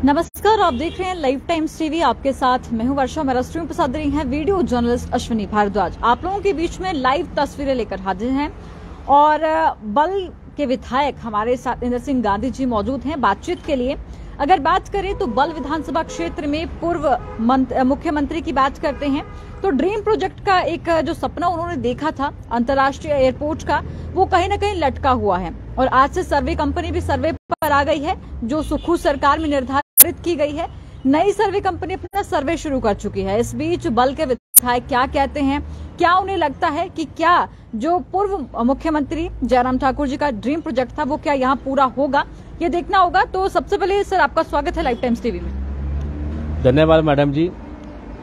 नमस्कार, आप देख रहे हैं लाइव टाइम्स टीवी। आपके साथ मैं हूं वर्षा। मेरा स्ट्रीम प्रसाद रही हैं वीडियो जर्नलिस्ट अश्विनी भारद्वाज। आप लोगों के बीच में लाइव तस्वीरें लेकर हाजिर हैं और बल के विधायक हमारे साथ इंद्र सिंह गांधी जी मौजूद हैं बातचीत के लिए। अगर बात करें तो बल विधानसभा क्षेत्र में पूर्व मुख्यमंत्री की बात करते हैं तो ड्रीम प्रोजेक्ट का एक जो सपना उन्होंने देखा था अंतर्राष्ट्रीय एयरपोर्ट का, वो कहीं न कहीं लटका हुआ है और आज से सर्वे कंपनी भी सर्वे पर आ गई है जो सुखू सरकार में निर्धारित की गई है। नई सर्वे कंपनी अपना सर्वे शुरू कर चुकी है। इस बीच बल के विधायक क्या कहते हैं, क्या उन्हें लगता है कि क्या जो पूर्व मुख्यमंत्री जयराम ठाकुर जी का ड्रीम प्रोजेक्ट था वो क्या यहाँ पूरा होगा, ये देखना होगा। तो सबसे पहले सर आपका स्वागत है लाइव टाइम्स टीवी में। धन्यवाद मैडम जी।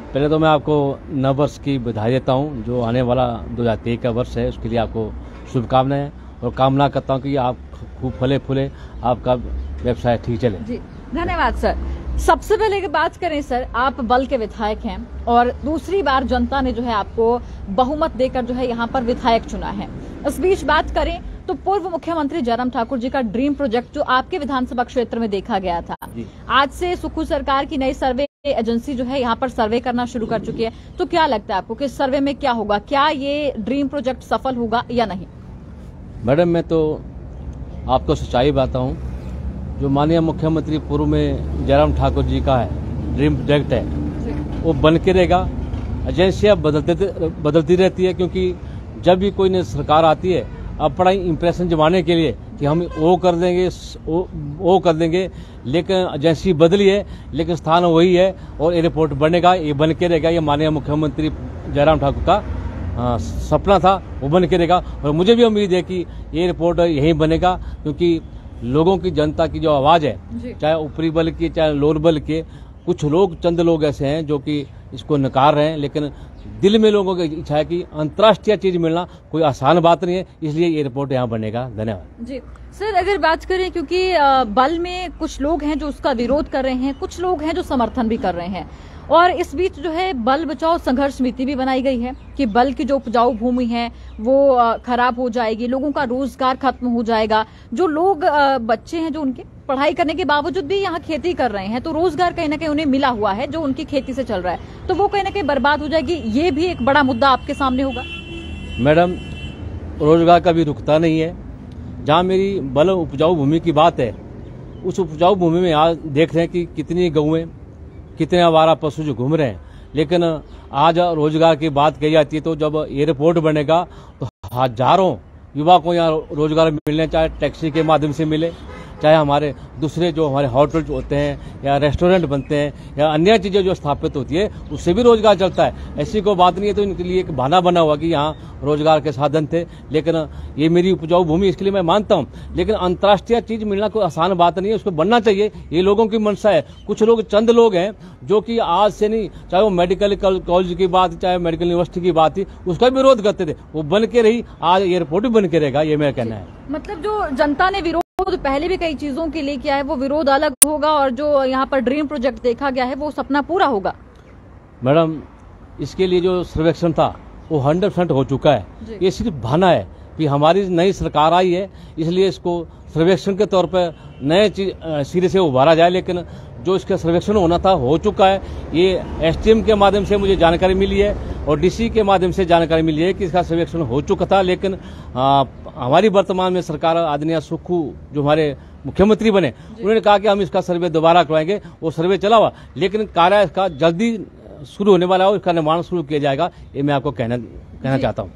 पहले तो मैं आपको नव वर्ष की बधाई देता हूँ। जो आने वाला 2023 का वर्ष है उसके लिए आपको शुभकामनाएं और कामना करता हूँ कि आप खूब फले फूले, आपका व्यवसाय ठीक चले। जी धन्यवाद सर। सबसे पहले की बात करें सर, आप बल के विधायक हैं और दूसरी बार जनता ने जो है आपको बहुमत देकर जो है यहाँ पर विधायक चुना है। इस बीच बात करें तो पूर्व मुख्यमंत्री जयराम ठाकुर जी का ड्रीम प्रोजेक्ट जो आपके विधानसभा क्षेत्र में देखा गया था, आज से सुखू सरकार की नई सर्वे एजेंसी जो है यहाँ पर सर्वे करना शुरू कर चुकी है। तो क्या लगता है आपको कि सर्वे में क्या होगा, क्या ये ड्रीम प्रोजेक्ट सफल होगा या नहीं? मैडम मैं तो आपको सच्चाई बताता हूँ। जो माननीय मुख्यमंत्री पूर्व में जयराम ठाकुर जी का है ड्रीम प्रोजेक्ट है वो बन के रहेगा। एजेंसियाँ बदलती रहती है क्योंकि जब भी कोई नई सरकार आती है अपना इंप्रेशन जमाने के लिए कि हम वो कर देंगे, लेकिन एजेंसी बदली है लेकिन स्थान वही है और एयरपोर्ट बनेगा, ये बन के रहेगा। ये माननीय मुख्यमंत्री जयराम ठाकुर का सपना था, वो बन के रहेगा और मुझे भी उम्मीद है कि ये एयरपोर्ट यहीं बनेगा क्योंकि लोगों की, जनता की जो आवाज है, चाहे ऊपरी बल की चाहे लोअर बल के, कुछ लोग, चंद लोग ऐसे हैं जो कि इसको नकार रहे हैं, लेकिन दिल में लोगों की इच्छा है कि अंतर्राष्ट्रीय चीज मिलना कोई आसान बात नहीं है, इसलिए एयरपोर्ट यहाँ बनेगा। धन्यवाद जी सर। अगर बात करें क्योंकि बल में कुछ लोग हैं जो उसका विरोध कर रहे हैं, कुछ लोग हैं जो समर्थन भी कर रहे हैं और इस बीच जो है बल बचाओ संघर्ष समिति भी बनाई गई है कि बल की जो उपजाऊ भूमि है वो खराब हो जाएगी, लोगों का रोजगार खत्म हो जाएगा। जो लोग बच्चे हैं जो उनके पढ़ाई करने के बावजूद भी यहाँ खेती कर रहे हैं तो रोजगार कहीं ना कहीं उन्हें मिला हुआ है जो उनकी खेती से चल रहा है, तो वो कहीं ना कहीं बर्बाद हो जाएगी। ये भी एक बड़ा मुद्दा आपके सामने होगा। मैडम रोजगार कभी रुकता नहीं है। जहाँ मेरी बल उपजाऊ भूमि की बात है, उस उपजाऊ भूमि में आज देख रहे हैं कि कितनी गौएं, कितने आवारा पशु जो घूम रहे हैं, लेकिन आज रोजगार की बात कही जाती है तो जब एयरपोर्ट बनेगा तो हजारों युवा को यहाँ रोजगार मिलने, चाहे टैक्सी के माध्यम से मिले, चाहे हमारे दूसरे जो हमारे होटल होते हैं या रेस्टोरेंट बनते हैं या अन्य चीजें जो स्थापित होती है उससे भी रोजगार चलता है। ऐसी कोई बात नहीं है। तो इनके लिए एक बहाना बना हुआ कि यहाँ रोजगार के साधन थे, लेकिन ये मेरी उपजाऊ भूमि, इसके लिए मैं मानता हूँ, लेकिन अंतर्राष्ट्रीय चीज मिलना कोई आसान बात नहीं है, उसको बनना चाहिए। ये लोगों की मंशा है। कुछ लोग, चंद लोग हैं जो कि आज से नहीं, चाहे वो मेडिकल कॉलेज की बात, चाहे मेडिकल यूनिवर्सिटी की बात थी, उसका विरोध करते थे, वो बन के रही, आज एयरपोर्ट भी बन के रहेगा, ये मेरा कहना है। मतलब जो जनता ने विरोध तो पहले भी कई चीजों के लिए किया है, वो विरोध अलग होगा और जो यहाँ पर ड्रीम प्रोजेक्ट देखा गया है वो सपना पूरा होगा। मैडम इसके लिए जो सर्वेक्षण था वो 100% हो चुका है। ये सिर्फ बहाना है कि हमारी नई सरकार आई है इसलिए इसको सर्वेक्षण के तौर पर नए सिरे से उभारा जाए, लेकिन जो इसका सर्वेक्षण होना था हो चुका है। ये एसटीएम के माध्यम से मुझे जानकारी मिली है और डीसी के माध्यम से जानकारी मिली है कि इसका सर्वेक्षण हो चुका था, लेकिन हमारी वर्तमान में सरकार आदरणीय सुखू जो हमारे मुख्यमंत्री बने, उन्होंने कहा कि हम इसका सर्वे दोबारा करवाएंगे। वो सर्वे चला हुआ, लेकिन कार्य इसका जल्दी शुरू होने वाला है, इसका निर्माण शुरू किया जाएगा, ये मैं आपको कहना चाहता हूँ।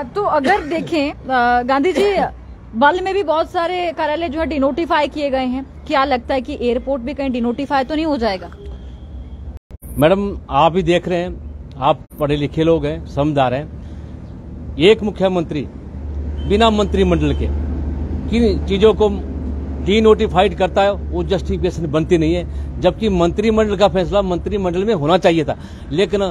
तो अगर देखें गांधी जी, बल में भी बहुत सारे कार्यालय जो है डिनोटिफाई किए गए हैं, क्या लगता है कि एयरपोर्ट भी कहीं डिनोटिफाई तो नहीं हो जाएगा? मैडम आप भी देख रहे हैं, आप पढ़े लिखे लोग हैं, समझदार हैं। एक मुख्यमंत्री बिना मंत्रिमंडल के किन चीजों को डिनोटिफाइड करता है, वो जस्टिफिकेशन बनती नहीं है, जबकि मंत्रिमंडल का फैसला मंत्रिमंडल में होना चाहिए था। लेकिन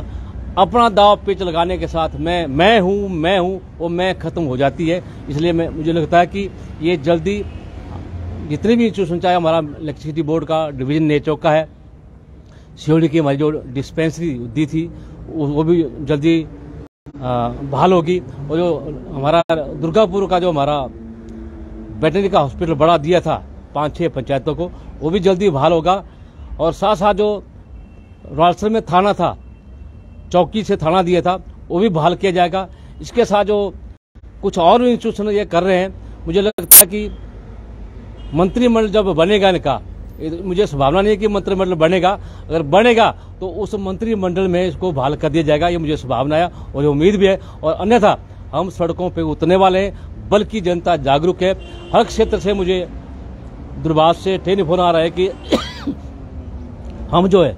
अपना दाव पेच लगाने के साथ मैं हूं वो मैं खत्म हो जाती है। इसलिए मुझे लगता है कि ये जल्दी जितने भी इंस्टीट्यूशन, चाहे हमारा इलेक्ट्रिसिटी बोर्ड का डिवीजन नेचौक का है, सीओडी की हमारी जो डिस्पेंसरी दी थी वो भी जल्दी बहाल होगी, और जो हमारा दुर्गापुर का जो हमारा वेटरनरी का हॉस्पिटल बड़ा दिया था 5-6 पंचायतों को, वो भी जल्दी बहाल होगा। और साथ साथ जो राजसर में थाना था, चौकी से थाना दिया था, वो भी बहाल किया जाएगा। इसके साथ जो कुछ और इंस्टीट्यूशन ये कर रहे हैं, मुझे लगता है कि मंत्रिमंडल जब बनेगा इनका, मुझे संभावना नहीं है कि मंत्रिमंडल बनेगा, अगर बनेगा तो उस मंत्रिमंडल में इसको बहाल कर दिया जाएगा, ये मुझे संभावना है और ये उम्मीद भी है। और अन्यथा हम सड़कों पे उतरने वाले हैं, बल्कि जनता जागरूक है। हर क्षेत्र से मुझे दूरभाष से टेलीफोन आ रहा है कि हम जो है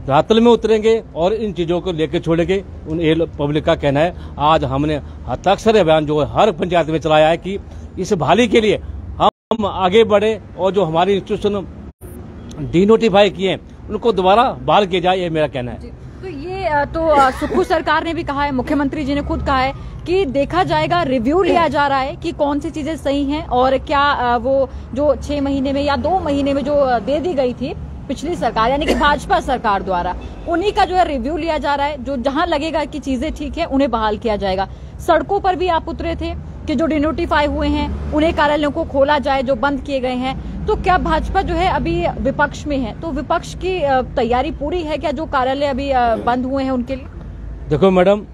धरातल में उतरेंगे और इन चीजों को लेकर छोड़ेंगे। उन पब्लिक का कहना है, आज हमने हस्ताक्षर अभियान जो है हर पंचायत में चलाया है कि इस बहाली के लिए हम आगे बढ़े और जो हमारी इंस्टीट्यूशन डीनोटिफाई किए हैं उनको दोबारा बहाल किया जाए, ये मेरा कहना है। तो ये तो सुखू सरकार ने भी कहा है, मुख्यमंत्री जी ने खुद कहा है कि देखा जाएगा, रिव्यू लिया जा रहा है कि कौन सी चीजें सही हैं और क्या वो जो 6 महीने में या 2 महीने में जो दे दी गई थी पिछली सरकार यानी कि भाजपा सरकार द्वारा, उन्हीं का जो है रिव्यू लिया जा रहा है। जो जहां लगेगा कि चीजें ठीक है उन्हें बहाल किया जाएगा। सड़कों पर भी आप उतरे थे कि जो डिनोटिफाई हुए हैं उन्हें कार्यालयों को खोला जाए, जो बंद किए गए हैं। तो क्या भाजपा जो है अभी विपक्ष में है, तो विपक्ष की तैयारी पूरी है क्या जो कार्यालय अभी बंद हुए हैं उनके लिए? देखो मैडम,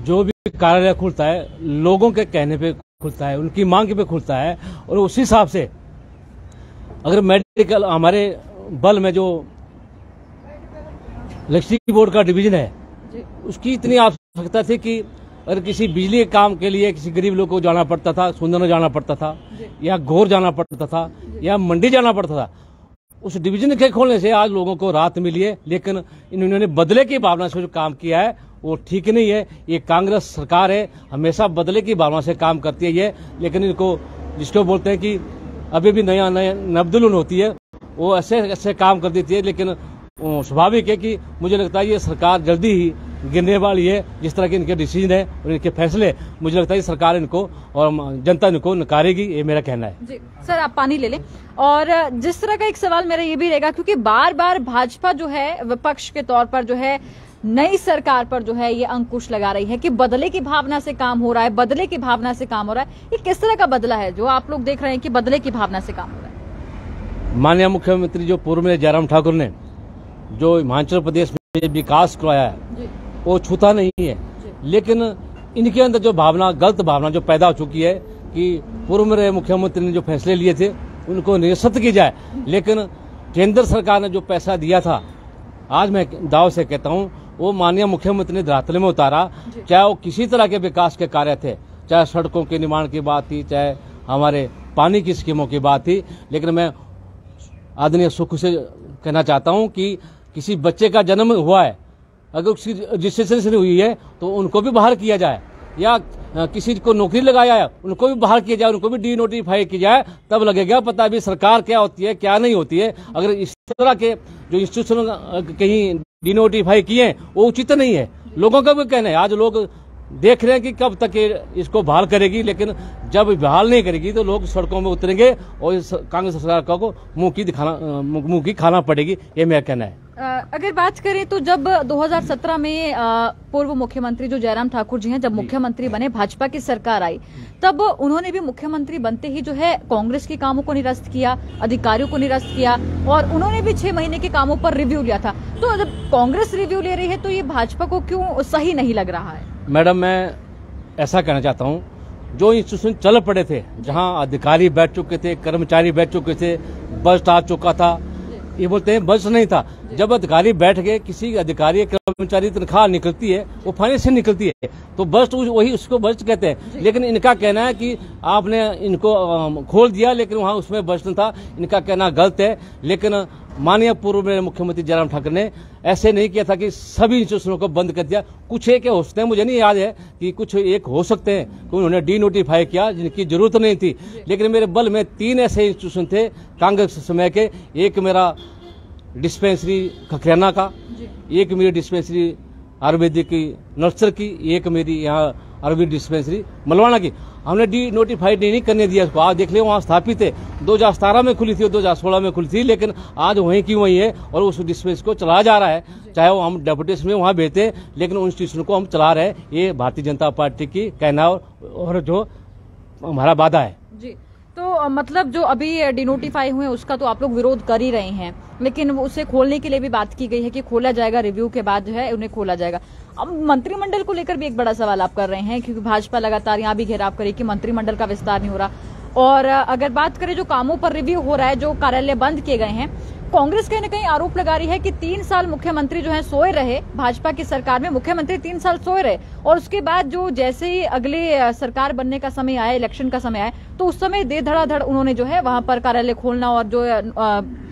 जो भी कार्यालय खुलता है लोगों के कहने पे खुलता है, उनकी मांग पे खुलता है, और उसी हिसाब से अगर मेडिकल हमारे बल में जो इलेक्ट्रिसिटी बोर्ड का डिवीजन है उसकी इतनी आवश्यकता थी कि अगर किसी बिजली के काम के लिए किसी गरीब लोग को जाना पड़ता था, सुंदर जाना पड़ता था या घोर जाना पड़ता था या मंडी जाना पड़ता था, उस डिवीजन के खोलने से आज लोगों को राहत मिली है। लेकिन इन्होंने बदले की भावना से जो काम किया है वो ठीक नहीं है। ये कांग्रेस सरकार है, हमेशा बदले की भावना से काम करती है ये। लेकिन इनको जिसको बोलते हैं कि अभी भी नया नब्दुल होती है, वो ऐसे काम कर देती है। लेकिन स्वाभाविक है कि मुझे लगता है ये सरकार जल्दी ही गिरने वाली है। जिस तरह के इनके डिसीजन है और इनके फैसले, मुझे लगता है सरकार इनको और जनता इनको नकारेगी, ये मेरा कहना है। जी सर, आप पानी ले लें। और जिस तरह का एक सवाल मेरा ये भी रहेगा, क्योंकि बार बार भाजपा जो है विपक्ष के तौर पर जो है नई सरकार पर जो है ये अंकुश लगा रही है कि बदले की भावना से काम हो रहा है, बदले की भावना से काम हो रहा है। ये किस तरह का बदला है जो आप लोग देख रहे हैं कि बदले की भावना से काम हो रहा है? माननीय मुख्यमंत्री जो पूर्व में जयराम ठाकुर ने जो हिमाचल प्रदेश में विकास करवाया है वो छूता नहीं है। लेकिन इनके अंदर जो भावना, गलत भावना जो पैदा हो चुकी है कि पूर्व में मुख्यमंत्री ने जो फैसले लिए थे उनको निरस्त की जाए। लेकिन केंद्र सरकार ने जो पैसा दिया था, आज मैं दाव से कहता हूं, वो माननीय मुख्यमंत्री ने धरातल में उतारा। चाहे वो किसी तरह के विकास के कार्य थे, चाहे सड़कों के निर्माण की बात थी, चाहे हमारे पानी की स्कीमों की बात थी। लेकिन मैं आदरणीय सुख से कहना चाहता हूं कि किसी बच्चे का जन्म हुआ है, अगर उसकी रजिस्ट्रेशन से हुई है तो उनको भी बाहर किया जाए, या किसी को नौकरी लगाया है उनको भी बाहर किया जाए, उनको भी डीनोटिफाई किया जाए। तब लगेगा पता भी सरकार क्या होती है क्या नहीं होती है। अगर इस तरह के जो इंस्टीट्यूशन कहीं डीनोटिफाई किए हैं वो उचित नहीं है। लोगों का भी कहना है, आज लोग देख रहे हैं कि कब तक इसको बहाल करेगी। लेकिन जब बहाल नहीं करेगी तो लोग सड़कों में उतरेंगे और इस कांग्रेस सरकार को मुंह की खाना पड़ेगी, ये मेरा कहना है। अगर बात करें तो जब 2017 में पूर्व मुख्यमंत्री जो जयराम ठाकुर जी हैं जब मुख्यमंत्री बने, भाजपा की सरकार आई, तब उन्होंने भी मुख्यमंत्री बनते ही जो है कांग्रेस के कामों को निरस्त किया, अधिकारियों को निरस्त किया, और उन्होंने भी 6 महीने के कामों पर रिव्यू लिया था। तो जब कांग्रेस रिव्यू ले रही है तो ये भाजपा को क्यों सही नहीं लग रहा है? मैडम, मैं ऐसा कहना चाहता हूँ, जो इंस्टीट्यूशन चल पड़े थे, जहाँ अधिकारी बैठ चुके थे, कर्मचारी बैठ चुके थे, बजट आ चुका था, ये बोलते हैं बजट नहीं था। जब अधिकारी बैठ गए, किसी अधिकारी कर्मचारी तनख्वाह निकलती है वो फाइनेंस से निकलती है, तो बजट वही उसको बजट कहते हैं। लेकिन इनका कहना है कि आपने इनको खोल दिया, लेकिन वहाँ उसमें बजट था। इनका कहना गलत है। लेकिन माननीय पूर्व में मुख्यमंत्री जयराम ठाकुर ने ऐसे नहीं किया था कि सभी इंस्टीट्यूशनों को बंद कर दिया। कुछ एक हो सकते हैं, मुझे नहीं याद है कि कुछ एक हो सकते हैं कि उन्होंने डीनोटिफाई किया जिनकी जरूरत नहीं थी। लेकिन मेरे बल में 3 ऐसे इंस्टीट्यूशन थे कांग्रेस समय के। एक मेरा डिस्पेंसरी खखरियाना का, एक मेरी डिस्पेंसरी आयुर्वेदिक की नर्सर की, एक मेरी यहाँ आयुर्वेदिक डिस्पेंसरी मलवाना की। हमने डीनोटिफाइड नहीं करने दिया इसको। आज देख ले, वहाँ स्थापित है, 2017 में खुली थी और 2016 में खुली थी, लेकिन आज वहीं की वहीं है और उस डिस्पेंसरी को चलाया जा रहा है। चाहे वो हम डेपुटेशन में वहाँ भेजते हैं, लेकिन उन इंस्टीट्यूशन को हम चला रहे हैं। ये भारतीय जनता पार्टी की कहना और जो हमारा वादा है। जी, तो तो मतलब जो अभी डिनोटिफाई हुए उसका तो आप लोग विरोध कर ही रहे हैं, लेकिन उसे खोलने के लिए भी बात की गई है कि खोला जाएगा, रिव्यू के बाद जो है उन्हें खोला जाएगा। अब मंत्रिमंडल को लेकर भी एक बड़ा सवाल आप कर रहे हैं, क्योंकि भाजपा लगातार यहाँ भी घेराव करे कि मंत्रिमंडल का विस्तार नहीं हो रहा। और अगर बात करें जो कामों पर रिव्यू हो रहा है, जो कार्यालय बंद किए गए हैं, कांग्रेस कहीं न कहीं आरोप लगा रही है कि 3 साल मुख्यमंत्री जो है सोए रहे, भाजपा की सरकार में मुख्यमंत्री 3 साल सोए रहे, और उसके बाद जो जैसे ही अगले सरकार बनने का समय आया, इलेक्शन का समय आया, तो उस समय दे धड़ाधड़ उन्होंने जो है वहां पर कार्यालय खोलना और जो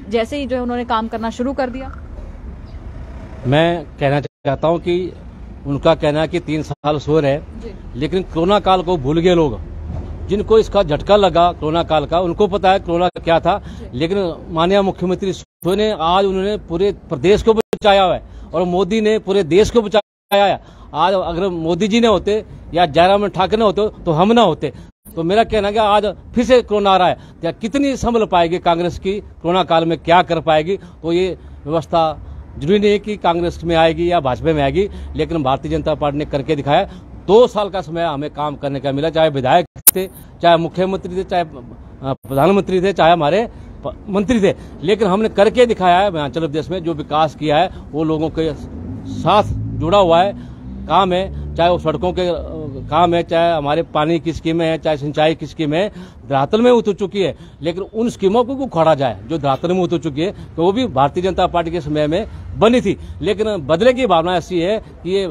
जैसे ही जो है उन्होंने काम करना शुरू कर दिया। मैं कहना चाहता हूं कि उनका कहना है कि 3 साल सो रहे, लेकिन कोरोना काल को भूल गए लोग। जिनको इसका झटका लगा कोरोना काल का, उनको पता है कोरोना क्या था। लेकिन माननीय मुख्यमंत्री ने आज उन्होंने पूरे प्रदेश को बचाया है और मोदी ने पूरे देश को बचाया है। आज अगर मोदी जी ने होते या जयराम ठाकुर ने होते तो हम ना होते। तो मेरा कहना है कि आज फिर से कोरोना आ रहा है, क्या कितनी संभल पाएगी कांग्रेस की, कोरोना काल में क्या कर पाएगी। तो ये व्यवस्था जरूरी नहीं है कि कांग्रेस में आएगी या भाजपा में आएगी, लेकिन भारतीय जनता पार्टी ने करके दिखाया। 2 साल का समय हमें काम करने का मिला, चाहे विधायक थे, चाहे मुख्यमंत्री थे, चाहे प्रधानमंत्री थे, चाहे हमारे मंत्री थे, लेकिन हमने करके दिखाया है। हिमाचल प्रदेश में जो विकास किया है वो लोगों के साथ जुड़ा हुआ है, काम है, चाहे वो सड़कों के काम है, चाहे हमारे पानी की स्कीमें हैं, चाहे सिंचाई की स्कीमें है, धरातल में उतर चुकी है। लेकिन उन स्कीमों को उखाड़ा जाए जो धरातल में उतर चुकी है, तो वो भी भारतीय जनता पार्टी के समय में बनी थी। लेकिन बदले की भावना ऐसी है कि ये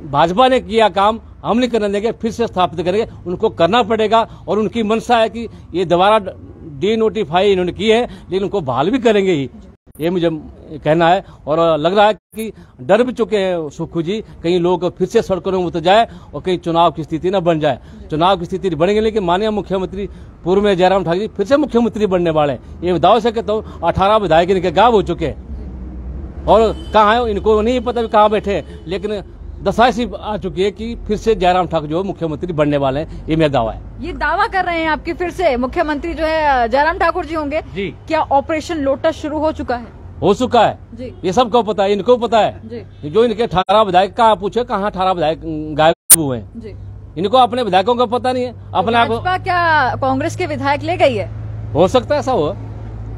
भाजपा ने किया काम हम नहीं करने देंगे, फिर से स्थापित करेंगे, उनको करना पड़ेगा। और उनकी मंशा है कि ये दोबारा डीनोटिफाई इन्होंने की है, लेकिन उनको बहाल भी करेंगे ही, ये मुझे कहना है। और लग रहा है कि डर भी चुके हैं सुक्खू जी, कहीं लोग फिर से सड़कों में उतर जाए और कहीं चुनाव की स्थिति न बन जाए। चुनाव की स्थिति बनेगी, लेकिन माननीय मुख्यमंत्री पूर्व में जयराम ठाकुर जी फिर से मुख्यमंत्री बनने वाले हैं। ये दाव से कहता हूँ 18 विधायक इनके गायब हो चुके हैं और कहाँ है इनको नहीं पता भी कहाँ बैठे हैं, लेकिन दशा सी आ चुकी है कि फिर से जयराम ठाकुर जो मुख्यमंत्री बनने वाले हैं। ये मेरा दावा है। ये दावा कर रहे हैं आपके फिर से मुख्यमंत्री जो है जयराम ठाकुर जी होंगे जी। क्या ऑपरेशन लोटस शुरू हो चुका है? हो चुका है जी। ये सबको पता है, इनको पता है जी। जो इनके 18 विधायक कहाँ पूछे, कहाँ 18 विधायक गायब हुए हैं जी। इनको अपने विधायकों का पता नहीं है। अपने आप भाजपा क्या कांग्रेस के विधायक ले गई है? हो सकता है ऐसा हो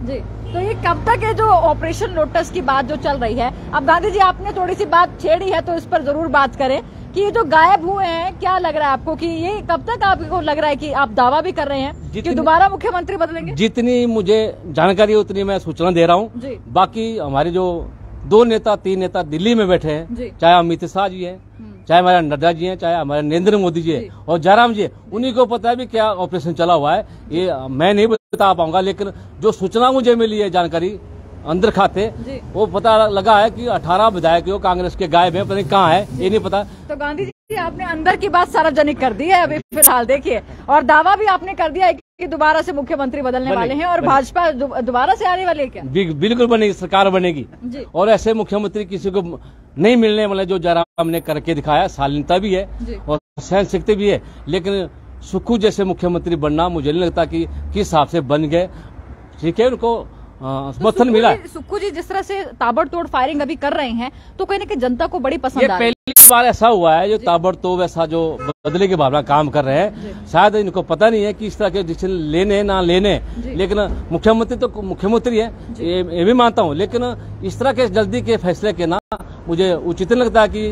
जी। तो ये कब तक है जो ऑपरेशन लोटस की बात जो चल रही है? अब गांधी जी आपने थोड़ी सी बात छेड़ी है तो इस पर जरूर बात करें कि ये जो गायब हुए हैं, क्या लग रहा है आपको कि ये कब तक आपको लग रहा है कि आप दावा भी कर रहे हैं कि दोबारा मुख्यमंत्री बदलेंगे? जितनी मुझे जानकारी है उतनी मैं सूचना दे रहा हूँ। बाकी हमारे जो 2 नेता 3 नेता दिल्ली में बैठे हैं, चाहे अमित शाह जी है, चाहे हमारे नड्डा जी हैं, चाहे हमारे नरेंद्र मोदी जी है और जयराम जी है, उन्हीं को पता है भी क्या ऑपरेशन चला हुआ है। ये मैं नहीं बता पाऊंगा, लेकिन जो सूचना मुझे मिली है, जानकारी अंदर खाते, वो पता लगा है कि 18 विधायक जो कांग्रेस के गायब हैं, पता नहीं कहाँ है, ये नहीं पता। तो गांधी जी आपने अंदर की बात सार्वजनिक कर दी है अभी फिलहाल, देखिए, और दावा भी आपने कर दिया है कि दोबारा से मुख्यमंत्री बदलने वाले हैं और भाजपा दोबारा से आने वाली है क्या? बिल्कुल बनेगी, सरकार बनेगी और ऐसे मुख्यमंत्री किसी को नहीं मिलने वाले जो जयराम ने करके दिखाया। शालीनता भी है और सहन शक्ति भी है, लेकिन सुक्खू जैसे मुख्यमंत्री बनना मुझे नहीं लगता कि किस हिसाब से बन गए। ठीक है, उनको समर्थन मिला। सुक्खू जी जिस तरह से ताबड़तोड़ फायरिंग अभी कर रहे हैं, तो कहीं ना कहीं जनता को बड़ी पसंद आ रही है। पहली बार ऐसा हुआ है जो ताबड़तोड़ ऐसा जो बदले की भावना काम कर रहे हैं। शायद इनको पता नहीं है कि इस तरह के डिसीजन लेने ना लेने, लेकिन मुख्यमंत्री तो मुख्यमंत्री है, ये भी मानता हूँ, लेकिन इस तरह के जल्दी के फैसले के ना मुझे उचित नहीं लगता कि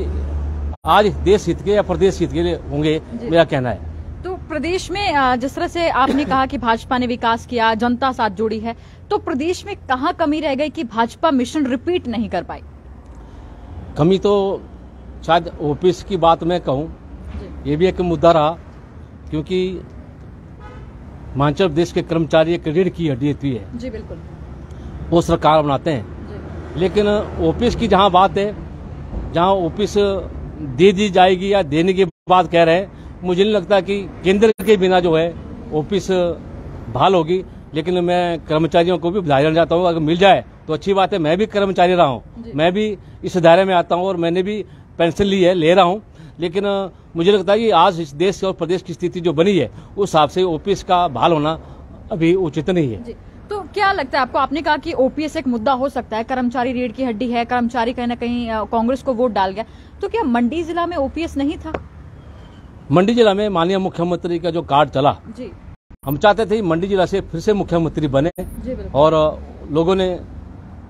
आज देश हित के या प्रदेश हित के लिए होंगे, मेरा कहना है। तो प्रदेश में जिस तरह से आपने कहा कि भाजपा ने विकास किया, जनता साथ जोड़ी है, तो प्रदेश में कहाँ कमी रह गई कि भाजपा मिशन रिपीट नहीं कर पाई? कमी तो शायद ऑफिस की बात मैं कहूँ, ये भी एक मुद्दा रहा, क्योंकि हिमाचल प्रदेश के कर्मचारी एक रीढ़ की हड्डी होती है जी, बिल्कुल, वो सरकार बनाते हैं। लेकिन ऑफिस की जहाँ बात है, जहाँ ऑफिस दे दी जाएगी या देने की बात कह रहे हैं, मुझे नहीं लगता कि केंद्र के बिना जो है ऑफिस बहाल होगी। लेकिन मैं कर्मचारियों को भी बधाई देना चाहता हूँ, अगर मिल जाए तो अच्छी बात है। मैं भी कर्मचारी रहा हूँ, मैं भी इस दायरे में आता हूँ और मैंने भी पेंशन ली है, ले रहा हूँ। लेकिन मुझे लगता है कि आज इस देश और प्रदेश की स्थिति जो बनी है, उस हिसाब से ऑफिस का बहाल होना अभी उचित नहीं है। तो क्या लगता है आपको? आपने कहा कि ओपीएस एक मुद्दा हो सकता है, कर्मचारी रीढ़ की हड्डी है, कर्मचारी कहीं ना कहीं कांग्रेस को वोट डाल गया, तो क्या मंडी जिला में ओपीएस नहीं था? मंडी जिला में माननीय मुख्यमंत्री का जो कार्ड चला, हम चाहते थे मंडी जिला से फिर से मुख्यमंत्री बने और लोगों ने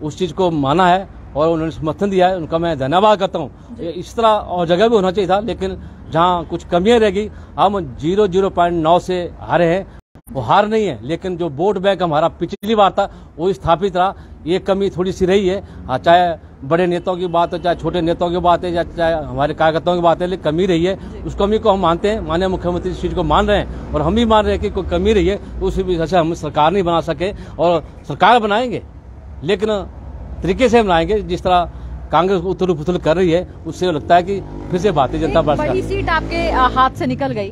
उस चीज को माना है और उन्होंने समर्थन दिया है, उनका मैं धन्यवाद करता हूँ। इस तरह और जगह भी होना चाहिए था, लेकिन जहाँ कुछ कमियां रह गई, हम 0.9 से हारे हैं। वो हार नहीं है, लेकिन जो वोट बैंक हमारा पिछली बार था वो स्थापित रहा, ये कमी थोड़ी सी रही है। चाहे बड़े नेताओं की बात है, चाहे छोटे नेताओं की बात है, चाहे हमारे कार्यकर्ताओं की बात है, लेकिन कमी रही है। उस कमी को हम मानते हैं, माननीय मुख्यमंत्री इस चीज को मान रहे हैं और हम भी मान रहे हैं कि कोई कमी रही है, तो उस वजह से हम सरकार नहीं बना सके और सरकार बनाएंगे, लेकिन तरीके से हम लाएंगे जिस तरह कांग्रेस उथल पुथल कर रही है, उससे लगता है कि फिर से भारतीय जनता पार्टी बड़ी सीट आपके हाथ से निकल गई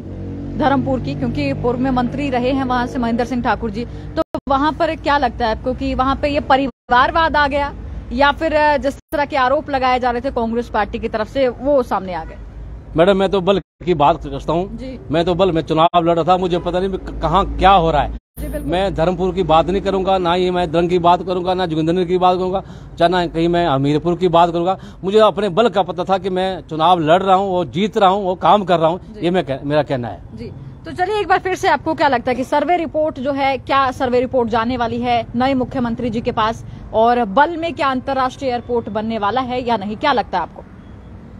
धर्मपुर की, क्योंकि पूर्व में मंत्री रहे हैं वहां से महेंद्र सिंह ठाकुर जी, तो वहां पर क्या लगता है आपको कि वहां पे ये परिवारवाद आ गया या फिर जिस तरह के आरोप लगाए जा रहे थे कांग्रेस पार्टी की तरफ से वो सामने आ गए? मैडम, मैं तो बल की बात करता हूँ, मैं तो बल में चुनाव लड़ रहा था, मुझे पता नहीं कहाँ क्या हो रहा है। मैं धर्मपुर की बात नहीं करूंगा, ना ही मैं दरंग की बात करूंगा, ना जोगिंदर की बात करूंगा, चाहे ना कहीं मैं हमीरपुर की बात करूंगा। मुझे अपने बल का पता था कि मैं चुनाव लड़ रहा हूं, वो जीत रहा हूं, वो काम कर रहा हूं, ये मेरा कहना है जी। तो चलिए एक बार फिर से आपको क्या लगता है कि सर्वे रिपोर्ट जो है, क्या सर्वे रिपोर्ट जाने वाली है नए मुख्यमंत्री जी के पास, और बल में क्या अंतर्राष्ट्रीय एयरपोर्ट बनने वाला है या नहीं, क्या लगता है आपको?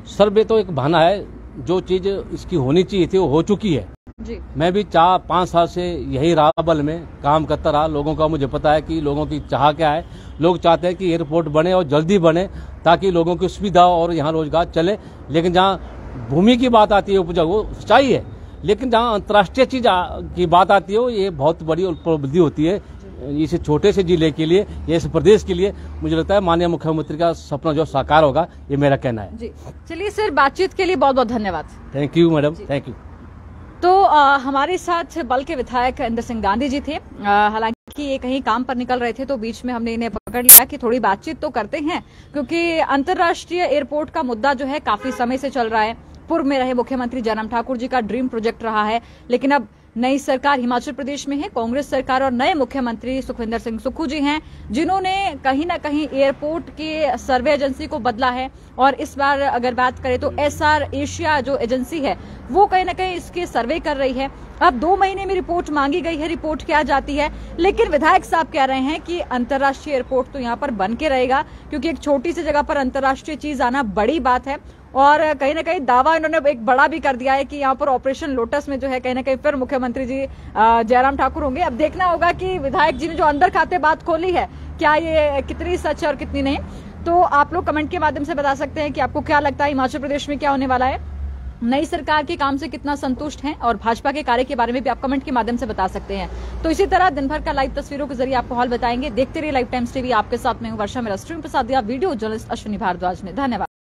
सर्वे तो एक बहाना है, जो चीज इसकी होनी चाहिए थी वो हो चुकी है जी। मैं भी 4-5 साल से यही रहा, बल में काम करता रहा। लोगों का मुझे पता है कि लोगों की चाह क्या है। लोग चाहते हैं कि एयरपोर्ट बने और जल्दी बने, ताकि लोगों की सुविधा और यहाँ रोजगार चले। लेकिन जहाँ भूमि की बात आती है उपजाऊ, वो सच्चाई है, लेकिन जहाँ अंतर्राष्ट्रीय चीज की बात आती है, ये बहुत बड़ी उपलब्धि होती है इस छोटे से जिले के लिए, इस प्रदेश के लिए। मुझे लगता है माननीय मुख्यमंत्री का सपना जो साकार होगा, ये मेरा कहना है जी। चलिए सर, बातचीत के लिए बहुत बहुत धन्यवाद। Thank you madam, thank you. तो हमारे साथ बल के विधायक इंद्र सिंह गांधी जी थे। हालांकि ये कहीं काम पर निकल रहे थे, तो बीच में हमने इन्हें पकड़ लिया कि थोड़ी बातचीत तो करते हैं, क्योंकि अंतर्राष्ट्रीय एयरपोर्ट का मुद्दा जो है काफी समय से चल रहा है। पूर्व में रहे मुख्यमंत्री जयराम ठाकुर जी का ड्रीम प्रोजेक्ट रहा है, लेकिन अब नई सरकार हिमाचल प्रदेश में है, कांग्रेस सरकार, और नए मुख्यमंत्री सुखविंदर सिंह सुक्खू जी हैं, जिन्होंने कहीं ना कहीं एयरपोर्ट के सर्वे एजेंसी को बदला है। और इस बार अगर बात करें तो SR एशिया जो एजेंसी है, वो कहीं ना कहीं इसके सर्वे कर रही है। अब 2 महीने में रिपोर्ट मांगी गई है, रिपोर्ट क्या जाती है, लेकिन विधायक साहब कह रहे हैं कि अंतर्राष्ट्रीय एयरपोर्ट तो यहाँ पर बन के रहेगा, क्योंकि एक छोटी सी जगह पर अंतर्राष्ट्रीय चीज आना बड़ी बात है। और कहीं ना कहीं दावा इन्होंने एक बड़ा भी कर दिया है कि यहाँ पर ऑपरेशन लोटस में जो है कहीं ना कहीं फिर मुख्यमंत्री जी जयराम ठाकुर होंगे। अब देखना होगा कि विधायक जी ने जो अंदर खाते बात खोली है, क्या ये कितनी सच है और कितनी नहीं। तो आप लोग कमेंट के माध्यम से बता सकते हैं कि आपको क्या लगता है हिमाचल प्रदेश में क्या होने वाला है, नई सरकार के काम से कितना संतुष्ट हैं, और भाजपा के कार्य के बारे में भी आप कमेंट के माध्यम से बता सकते हैं। तो इसी तरह दिन भर का लाइव तस्वीरों के जरिए आपको हाल बताएंगे। देखते रहिए लाइव टाइम्स टीवी, आपके साथ मैं हूं वर्षा, मेरा स्ट्रीम प्रसाद दिया वीडियो जर्नलिस्ट अश्विनी भारद्वाज ने। धन्यवाद।